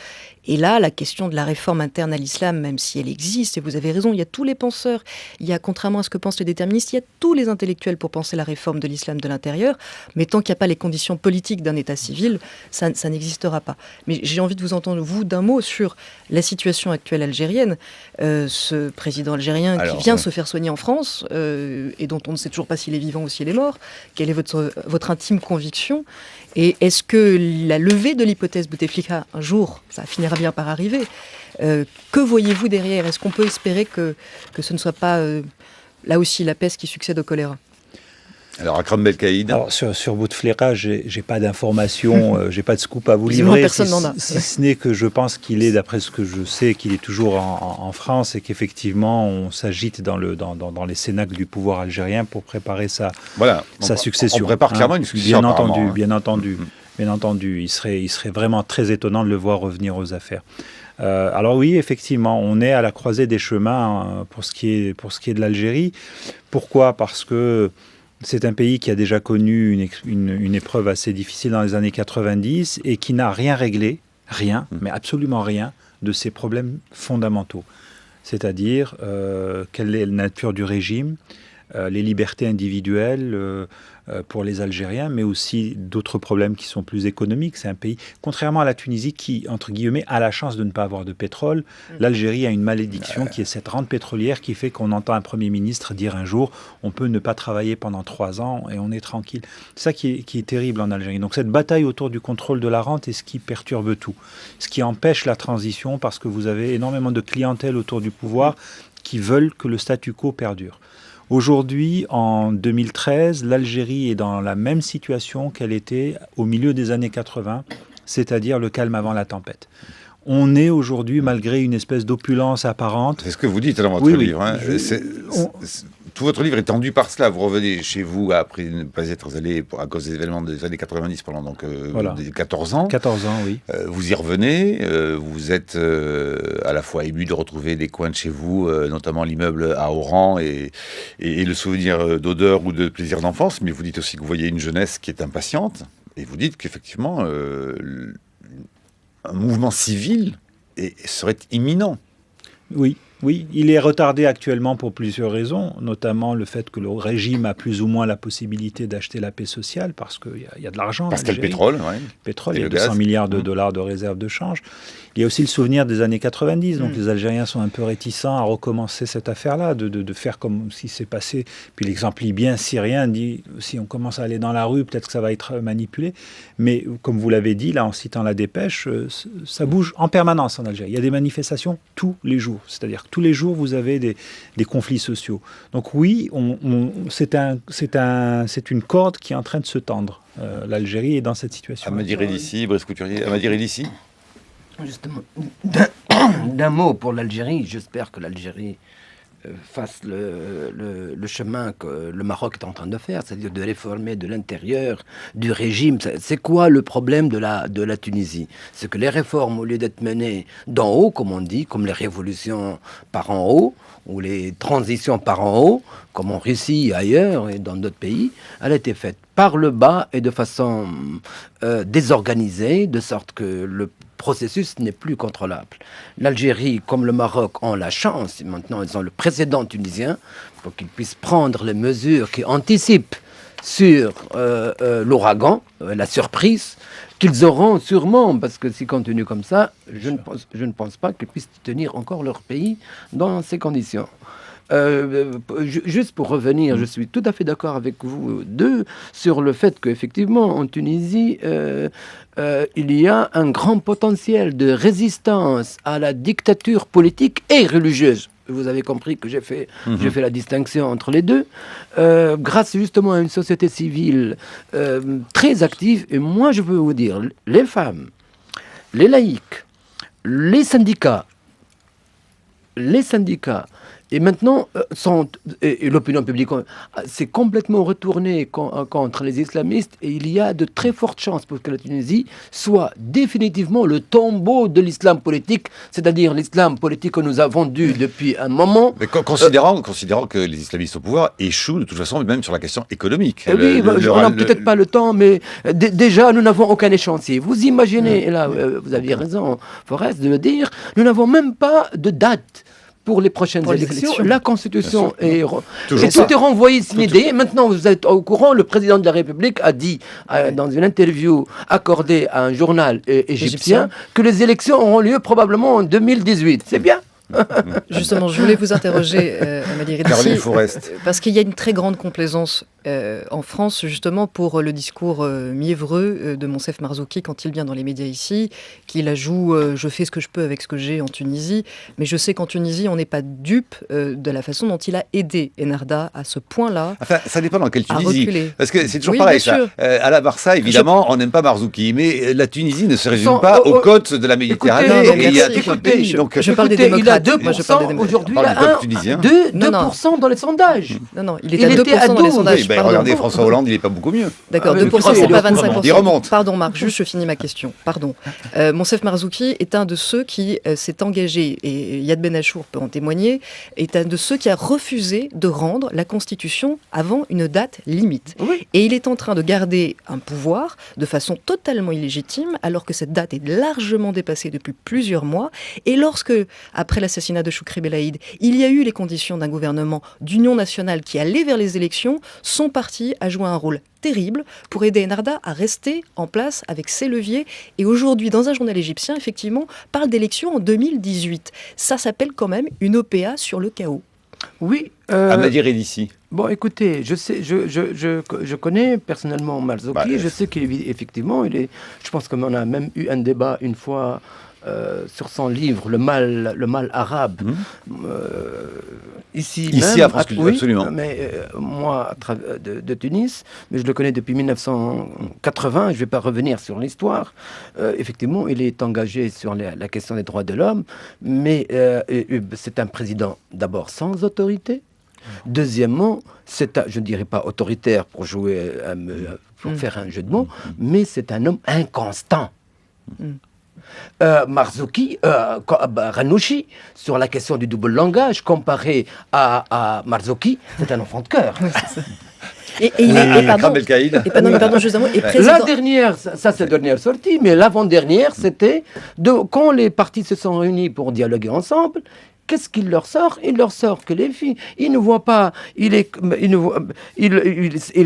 S6: Et là, la question de la réforme interne à l'islam, même si elle existe, et vous avez raison, il y a tous les penseurs, il y a, contrairement à ce que pensent les déterministes, il y a tous les intellectuels pour penser la réforme de l'islam de l'intérieur, mais tant qu'il n'y a pas les conditions politiques d'un état civil, ça n'existera pas. Mais j'ai envie de vous entendre, vous, d'un mot sur la situation actuelle algérienne. Ce président algérien qui vient se faire soigner en France, et dont on ne sait toujours pas s'il est vivant ou s'il est mort, quelle est votre intime conviction ? Et est-ce que la levée de l'hypothèse Bouteflika, un jour, ça finira bien par arriver, que voyez-vous derrière ? Est-ce qu'on peut espérer que ce ne soit pas, là aussi, la peste qui succède au choléra ?
S1: Alors, Akram Belkaïd.
S3: Alors, sur Bouteflika, j'ai pas d'informations, j'ai pas de scoop à vous livrer.
S6: Personne n'en a.
S3: Si ce n'est que je pense qu'il est, d'après ce que je sais, qu'il est toujours en France et qu'effectivement, on s'agite dans les cénacles du pouvoir algérien pour préparer sa succession.
S1: On prépare clairement une succession.
S3: Bien entendu. Il serait vraiment très étonnant de le voir revenir aux affaires. Alors oui, effectivement, on est à la croisée des chemins pour ce qui est de l'Algérie. Pourquoi ? Parce que c'est un pays qui a déjà connu une épreuve assez difficile dans les années 90 et qui n'a rien réglé, mais absolument rien, de ses problèmes fondamentaux. C'est-à-dire, quelle est la nature du régime, les libertés individuelles, pour les Algériens, mais aussi d'autres problèmes qui sont plus économiques. C'est un pays, contrairement à la Tunisie, qui, entre guillemets, a la chance de ne pas avoir de pétrole. L'Algérie a une malédiction qui est cette rente pétrolière qui fait qu'on entend un Premier ministre dire un jour on peut ne pas travailler pendant 3 ans et on est tranquille. C'est ça qui est terrible en Algérie. Donc cette bataille autour du contrôle de la rente est ce qui perturbe tout. Ce qui empêche la transition parce que vous avez énormément de clientèle autour du pouvoir qui veulent que le statu quo perdure. Aujourd'hui, en 2013, l'Algérie est dans la même situation qu'elle était au milieu des années 80, c'est-à-dire le calme avant la tempête. On est aujourd'hui, malgré une espèce d'opulence apparente...
S1: C'est ce que vous dites dans votre livre. Hein. Tout votre livre est tendu par cela. Vous revenez chez vous après ne pas être allé à cause des événements des années 90 pendant donc, 14 ans. 14 ans, oui. Vous y revenez. Vous êtes à la fois ému de retrouver des coins de chez vous, notamment l'immeuble à Oran et le souvenir d'odeur ou de plaisir d'enfance. Mais vous dites aussi que vous voyez une jeunesse qui est impatiente. Et vous dites qu'effectivement... un mouvement civil serait imminent. Oui, il est retardé actuellement pour plusieurs raisons, notamment le fait que le régime a plus ou moins la possibilité d'acheter la paix sociale parce qu'il y a de l'argent. Parce qu'il y a le pétrole, oui. Le pétrole, il y a 200 milliards de dollars de réserves de change. Il y a aussi le souvenir des années 90, donc les Algériens sont un peu réticents à recommencer cette affaire-là, de faire comme si c'est passé. Puis l'exemple libyen, syrien, dit si on commence à aller dans la rue, peut-être que ça va être manipulé. Mais comme vous l'avez dit, là, en citant la dépêche, ça bouge en permanence en Algérie. Il y a des manifestations tous les jours, c'est-à-dire que tous les jours, vous avez des conflits sociaux. Donc oui, c'est une corde qui est en train de se tendre. L'Algérie est dans cette situation. Amadir Elissi, Brice Couturier. Amadir Elissi.
S2: Justement, d'un mot pour l'Algérie, j'espère que l'Algérie fasse le chemin que le Maroc est en train de faire, c'est-à-dire de réformer de l'intérieur du régime. C'est quoi le problème de la Tunisie? C'est que les réformes, au lieu d'être menées d'en haut, comme on dit, comme les révolutions par en haut, ou les transitions par en haut, comme en Russie et ailleurs et dans d'autres pays, elle a été faite par le bas et de façon désorganisée, de sorte que le processus n'est plus contrôlable. L'Algérie, comme le Maroc, ont la chance, maintenant ils ont le précédent tunisien, pour qu'ils puissent prendre les mesures qui anticipent sur l'ouragan, la surprise, qu'ils auront sûrement, parce que s'ils continuent comme ça, je ne pense pas qu'ils puissent tenir encore leur pays dans ces conditions. Juste pour revenir, je suis tout à fait d'accord avec vous deux sur le fait qu'effectivement en Tunisie il y a un grand potentiel de résistance à la dictature politique et religieuse. Vous avez compris que j'ai fait la distinction entre les deux, grâce justement à une société civile très active. Et moi je veux vous dire, les femmes, les laïcs, les syndicats, et maintenant, l'opinion publique s'est complètement retournée contre les islamistes et il y a de très fortes chances pour que la Tunisie soit définitivement le tombeau de l'islam politique, c'est-à-dire l'islam politique que nous avons dû depuis un moment. Mais considérant que les islamistes au pouvoir échouent de toute façon, même sur la question économique. Oui, on n'a peut-être pas le temps, mais déjà, nous n'avons aucun échéancier. Vous imaginez, et là, vous aviez raison, Forest, de le dire, nous n'avons même pas de date pour les prochaines élections. La Constitution est... tout est renvoyé sine die. Maintenant, vous êtes au courant, le président de la République a dit, dans une interview accordée à un journal égyptien, que les élections auront lieu probablement en 2018. C'est bien.
S6: Justement, je voulais vous interroger, Amadir Elissi, parce qu'il y a une très grande complaisance en France, justement, pour le discours mièvreux de Monsef Marzouki quand il vient dans les médias ici, qu'il ajoute « je fais ce que je peux avec ce que j'ai en Tunisie », mais je sais qu'en Tunisie, on n'est pas dupe de la façon dont il a aidé Enarda à ce point-là. Enfin, ça dépend dans quelle Tunisie. Parce que c'est toujours pareil, ça. À la Barça, évidemment, on n'aime pas Marzouki, mais la Tunisie ne se résume pas aux côtes de la Méditerranée. Je parle des démocrates. 2% aujourd'hui, il a 2% dans les sondages. Non, il était à 2% dans les sondages. Regardez François Hollande, il n'est pas beaucoup mieux. D'accord, 2%, c'est pas 25%. Il remonte. Pardon Marc, juste je finis ma question. Pardon. Monsef Marzouki est un de ceux qui s'est engagé, et Yad Ben Achour peut en témoigner, est un de ceux qui a refusé de rendre la Constitution avant une date limite. Oui. Et il est en train de garder un pouvoir de façon totalement illégitime, alors que cette date est largement dépassée depuis plusieurs mois. Et lorsque, après la l'assassinat de Choukri Belaïd, il y a eu les conditions d'un gouvernement d'union nationale qui allait vers les élections. Son parti a joué un rôle terrible pour aider Ennahda à rester en place avec ses leviers. Et aujourd'hui, dans un journal égyptien, effectivement, parle d'élections en 2018. Ça s'appelle quand même une OPA sur le chaos.
S2: Oui.
S1: Amadir Edissi.
S2: Bon, écoutez, je connais personnellement Marzouki. Je sais qu'effectivement, je pense qu'on a même eu un débat une fois sur son livre Le mal arabe. Ici
S1: même,
S2: à
S1: absolument.
S2: Mais moi, de Tunis, mais je le connais depuis 1980. Je ne vais pas revenir sur l'histoire. Effectivement, il est engagé sur la question des droits de l'homme, mais c'est un président d'abord sans autorité. Deuxièmement, je ne dirais pas autoritaire pour faire un jeu de mots, mais c'est un homme inconstant. Marzouki, Ranouchi, sur la question du double langage, comparé à Marzouki, c'est un enfant de cœur.
S6: Et il est, pardon, juste un mot,
S2: la dernière, ça c'est la dernière sortie, mais l'avant-dernière, c'était quand les partis se sont réunis pour dialoguer ensemble. Qu'est-ce qu'il leur sort? Il leur sort que les filles, il ne voit pas, il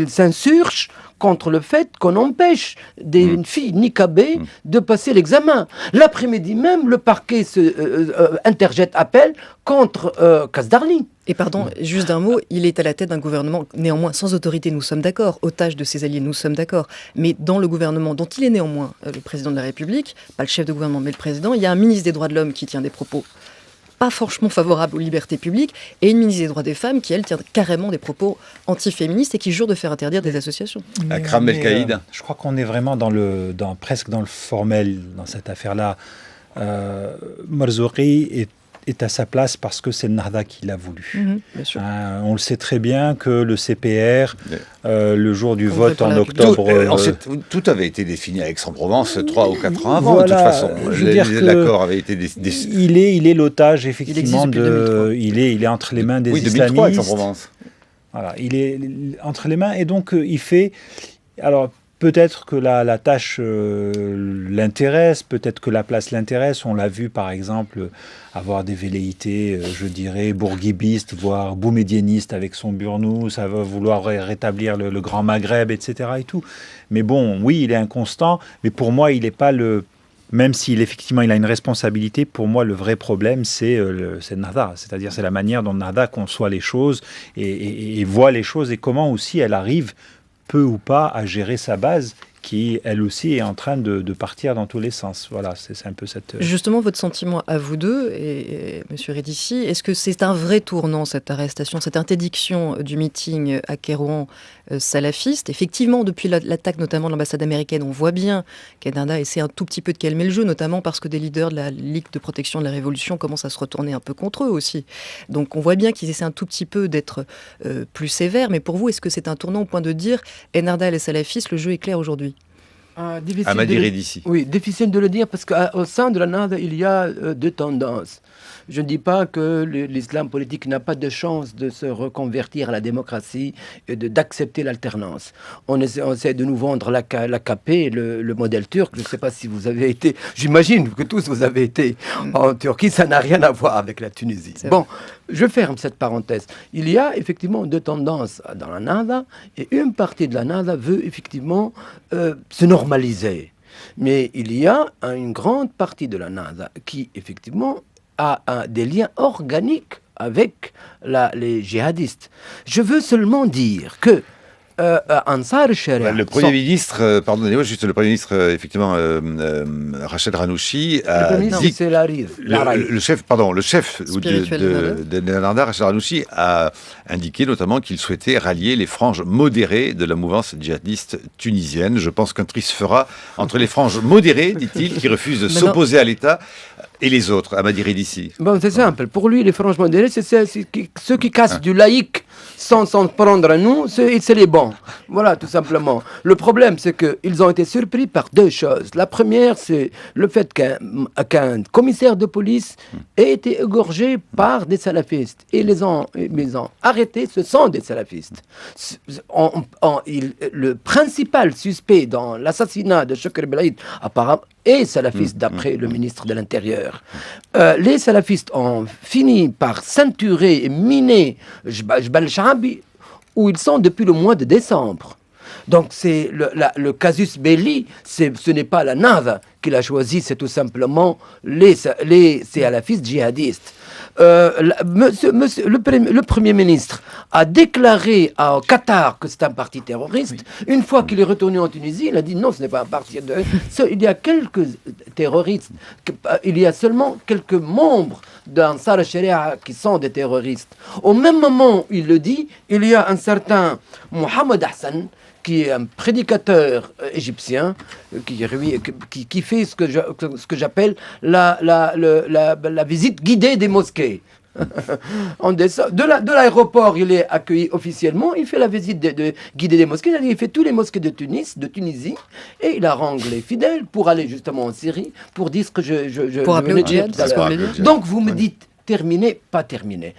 S2: s'insurge contre le fait qu'on empêche des filles niqabées de passer l'examen. L'après-midi même, le parquet interjette appel contre Kasdarli.
S6: Et pardon, juste d'un mot, il est à la tête d'un gouvernement néanmoins sans autorité, nous sommes d'accord, otage de ses alliés, nous sommes d'accord, mais dans le gouvernement dont il est néanmoins le président de la République, pas le chef de gouvernement mais le président, il y a un ministre des droits de l'homme qui tient des propos pas franchement favorable aux libertés publiques, et une ministre des droits des femmes qui, elle, tient carrément des propos antiféministes et qui jure de faire interdire des associations.
S1: Akram Belkaïd.
S3: Je crois qu'on est vraiment presque dans le formel dans cette affaire-là. Marzouki est à sa place parce que c'est Ennahda qui l'a voulu.
S6: Bien sûr.
S3: On le sait très bien que le CPR, le jour du vote en octobre...
S1: Tout avait été défini à Aix-en-Provence 3 ou 4 ans avant, de toute façon. L'accord avait été
S3: il est l'otage, effectivement, il est entre les mains des islamistes.
S1: 2003, Aix-en-Provence.
S3: Voilà, il est entre les mains, et donc il fait... Alors, peut-être que la tâche l'intéresse, peut-être que la place l'intéresse. On l'a vu, par exemple, avoir des velléités, je dirais, bourguibistes, voire boumédiénistes avec son Burnou. Ça va vouloir rétablir le Grand Maghreb, etc. et tout. Mais bon, oui, il est inconstant. Mais pour moi, il n'est pas le... Même s'il effectivement il a une responsabilité, pour moi, le vrai problème, c'est Ennahda. C'est-à-dire, c'est la manière dont Ennahda conçoit les choses et voit les choses, et comment aussi elle arrive peu ou pas à gérer sa base qui, elle aussi, est en train de partir dans tous les sens. Voilà, c'est un peu cette...
S6: Justement, votre sentiment à vous deux, et Monsieur Redissi, est-ce que c'est un vrai tournant, cette arrestation, cette interdiction du meeting à Kérouan salafiste? Effectivement, depuis l'attaque notamment de l'ambassade américaine, on voit bien qu'Ennahda essaie un tout petit peu de calmer le jeu, notamment parce que des leaders de la Ligue de protection de la Révolution commencent à se retourner un peu contre eux aussi. Donc on voit bien qu'ils essaient un tout petit peu d'être plus sévères, mais pour vous, est-ce que c'est un tournant au point de dire Ennahda et les salafistes, le jeu est clair aujourd'hui?
S1: Amadir Edissi.
S2: Oui, difficile de le dire parce qu'au sein de l'Ennahda, il y a deux tendances. Je ne dis pas que l'islam politique n'a pas de chance de se reconvertir à la démocratie et d'accepter l'alternance. On essaie de nous vendre l'AKP, le modèle turc. Je ne sais pas si vous avez été... J'imagine que tous vous avez été en Turquie. Ça n'a rien à voir avec la Tunisie. Bon, je ferme cette parenthèse. Il y a effectivement deux tendances dans l'Ennahda, et une partie de l'Ennahda veut effectivement se normaliser. Mais il y a une grande partie de l'Ennahda qui effectivement a des liens organiques avec les djihadistes. Je veux seulement dire que Ansar al-Sharia...
S1: Le Premier ministre, pardonnez-moi, juste le Premier ministre, effectivement, Rachid Ranouchi, a dit...
S2: c'est
S1: le chef de Ennahda, Rachid Ranouchi, a indiqué notamment qu'il souhaitait rallier les franges modérées de la mouvance djihadiste tunisienne. Je pense qu'un tri se fera entre les franges modérées, dit-il, qui refusent de s'opposer à l'État, et les autres, Amadir Edissi.
S2: Bon, c'est simple. Pour lui, les franges modérées, c'est ceux qui cassent du laïc sans s'en prendre à nous, c'est les bons. Voilà, tout simplement. Le problème, c'est qu'ils ont été surpris par deux choses. La première, c'est le fait qu'un commissaire de police ait été égorgé par des salafistes. Et les ont arrêtés, ce sont des salafistes. Le principal suspect dans l'assassinat de Choukri Belaïd, apparemment, et salafistes, d'après le ministre de l'Intérieur. Les salafistes ont fini par ceinturer et miner Jbal Shaabi, où ils sont depuis le mois de décembre. Donc c'est le casus belli, ce n'est pas la Nahda qui l'a choisi, c'est tout simplement les salafistes djihadistes. Le Premier ministre a déclaré au Qatar que c'est un parti terroriste. Une fois qu'il est retourné en Tunisie, il a dit non, ce n'est pas un parti terroriste. Il y a quelques terroristes, il y a seulement quelques membres d'Ansar al-Sharia qui sont des terroristes. Au même moment, il le dit, il y a un certain Mohamed Hassan, qui est un prédicateur égyptien, qui fait ce que j'appelle la visite guidée des mosquées. De l'aéroport, il est accueilli officiellement, il fait la visite guidée des mosquées, il fait tous les mosquées de Tunisie, et il harangue les fidèles pour aller justement en Syrie, pour dire ce que je
S6: appeler au djihad, c'est ce qu'on voulait dire.
S2: Donc vous me dites, terminé, pas terminé.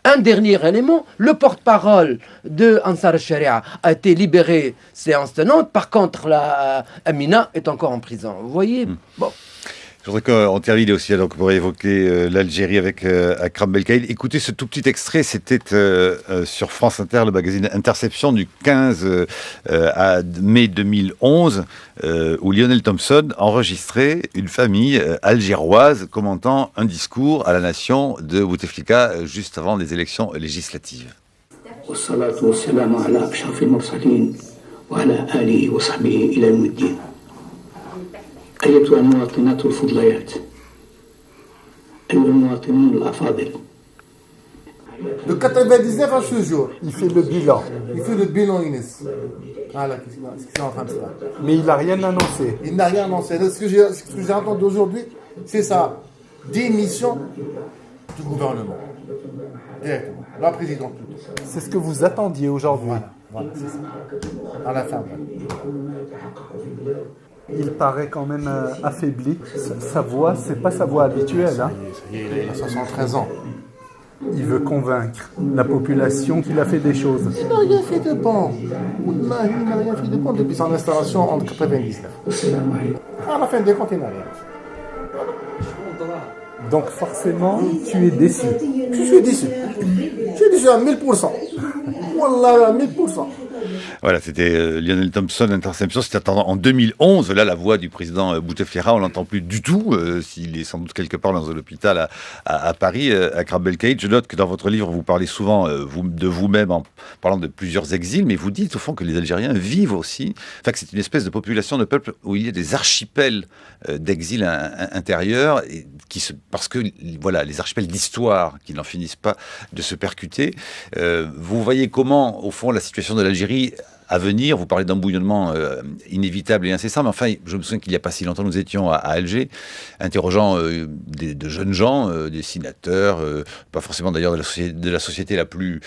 S2: Un dernier élément, le porte-parole de Ansar al-Sharia a été libéré séance tenante, par contre Amina est encore en prison. Vous voyez, bon.
S1: Je voudrais qu'on termine aussi donc, pour évoquer l'Algérie avec Akram Belkaïd. Écoutez ce tout petit extrait, c'était sur France Inter, le magazine Interception du 15 mai 2011, où Lionel Thompson enregistrait une famille algéroise commentant un discours à la nation de Bouteflika juste avant les élections législatives.
S7: أيتها المواطنات الفضليات أيها المواطنون الأفاضل.
S8: De 99 à ce jour, il fait le bilan. Il fait le bilan Inès. Voilà ce qu'il est en train de faire.
S9: Mais il n'a rien annoncé.
S8: Il n'a rien annoncé. Ce que j'ai entendu aujourd'hui, c'est sa démission du gouvernement. Directement. La présidente.
S9: C'est ce que vous attendiez aujourd'hui.
S8: Voilà, c'est ça. À la fin.
S9: Il paraît quand même affaibli. Sa voix, c'est pas sa voix habituelle. Hein.
S8: Il a 73 ans.
S9: Il veut convaincre la population qu'il a fait des choses.
S8: Il n'a rien fait de bon. Il n'a rien fait de bon depuis son installation en 99. À la fin des comptes, il n'a rien fait.
S9: Donc forcément, tu es déçu.
S8: Je suis déçu. Je suis déçu à 1000%. Wallah, à 1000%.
S1: Voilà, c'était Lionel Thompson, Interception. C'était en 2011. Là, la voix du président Bouteflika, on l'entend plus du tout. S'il est sans doute quelque part dans un hôpital à Paris, à Akram Belkaïd. Je note que dans votre livre, vous parlez souvent de vous-même en parlant de plusieurs exils, mais vous dites au fond que les Algériens vivent aussi, enfin que c'est une espèce de population de peuple où il y a des archipels d'exil intérieur, parce que voilà, les archipels d'histoire qui n'en finissent pas de se percuter. Vous voyez comment, au fond, la situation de l'Algérie à venir, vous parlez d'un bouillonnement inévitable et incessant, mais enfin, je me souviens qu'il n'y a pas si longtemps, nous étions à Alger, interrogeant de jeunes gens, des sénateurs, pas forcément d'ailleurs de la société la plus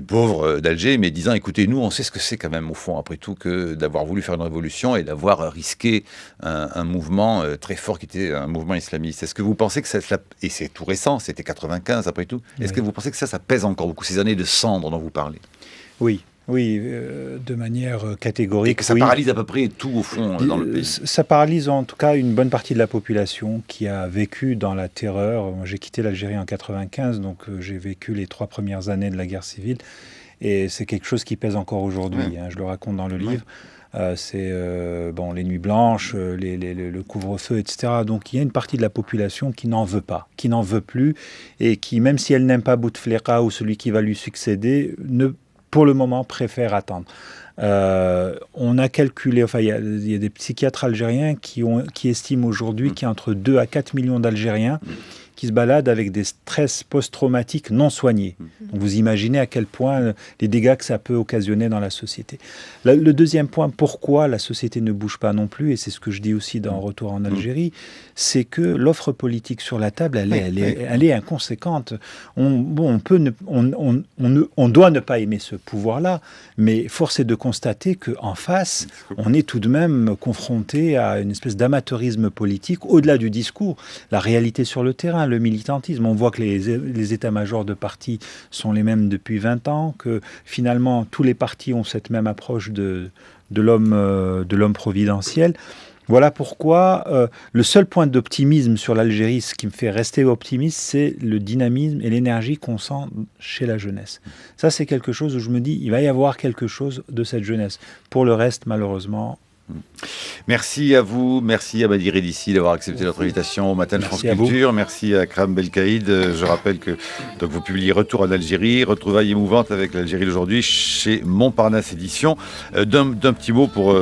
S1: pauvre d'Alger, mais disant, écoutez, nous, on sait ce que c'est quand même, au fond, après tout, que d'avoir voulu faire une révolution et d'avoir risqué un mouvement très fort qui était un mouvement islamiste. Est-ce que vous pensez que et c'est tout récent, c'était 95 après tout, est-ce que vous pensez que ça pèse encore beaucoup, ces années de cendre dont vous parlez?
S3: Oui. Oui, de manière catégorique.
S1: Et que ça paralyse à peu près tout au fond dans le pays.
S3: Ça paralyse en tout cas une bonne partie de la population qui a vécu dans la terreur. Moi, j'ai quitté l'Algérie en 95, donc j'ai vécu les 3 premières années de la guerre civile. Et c'est quelque chose qui pèse encore aujourd'hui. Hein, je le raconte dans le livre. C'est les nuits blanches, le couvre-feu, etc. Donc il y a une partie de la population qui n'en veut pas, qui n'en veut plus, et qui, même si elle n'aime pas Bouteflika ou celui qui va lui succéder, pour le moment, préfère attendre. On a calculé, enfin, il y a des psychiatres algériens qui estiment aujourd'hui qu'il y a entre 2 à 4 millions d'Algériens qui se baladent avec des stress post-traumatiques non soignés. Donc vous imaginez à quel point les dégâts que ça peut occasionner dans la société. Le deuxième point, pourquoi la société ne bouge pas non plus, et c'est ce que je dis aussi dans Retour en Algérie, c'est que l'offre politique sur la table, elle est inconséquente. On doit ne pas aimer ce pouvoir-là, mais force est de constater qu'en face, on est tout de même confronté à une espèce d'amateurisme politique, au-delà du discours, la réalité sur le terrain, le militantisme. On voit que les états-majors de partis sont les mêmes depuis 20 ans, que finalement tous les partis ont cette même approche de l'homme providentiel. Voilà pourquoi le seul point d'optimisme sur l'Algérie, ce qui me fait rester optimiste, c'est le dynamisme et l'énergie qu'on sent chez la jeunesse. Ça, c'est quelque chose où je me dis, il va y avoir quelque chose de cette jeunesse. Pour le reste, malheureusement...
S1: Merci à vous, merci à Badir Edissi d'avoir accepté notre invitation au Matin de France Culture. Merci à Kram Belkaïd. Je rappelle que donc, vous publiez Retour en Algérie, retrouvailles émouvantes avec l'Algérie d'aujourd'hui chez Montparnasse Éditions. D'un petit mot pour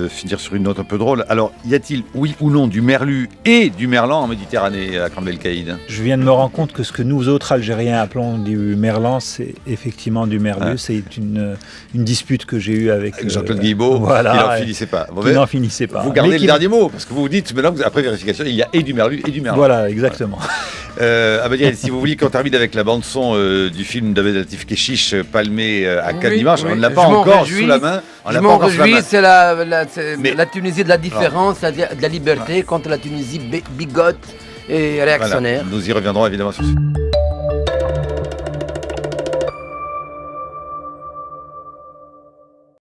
S1: finir sur une note un peu drôle. Alors, y a-t-il, oui ou non, du merlu et du merlan en Méditerranée à Kram Belkaïd?
S3: Je viens de me rendre compte que ce que nous autres Algériens appelons du merlan, c'est effectivement du merlu. Ah. C'est une dispute que j'ai eue avec
S1: Jean-Claude Guilbault,
S3: voilà,
S1: qui n'en finissait pas.
S3: Qui n'en finissait pas.
S1: Vous gardez le dernier mot, parce que vous vous dites, maintenant, après vérification, il y a et du merlu et du merlan.
S3: Voilà, exactement.
S1: Abadir, si vous vouliez qu'on termine avec la bande-son du film d'Abed Latif Keshish, palmé à Cannes dimanche, on ne l'a pas encore sous la main.
S2: Je m'en réjouis, c'est la Tunisie de la différence, de la liberté contre la Tunisie bigote et réactionnaire.
S1: Voilà, nous y reviendrons évidemment sur ce.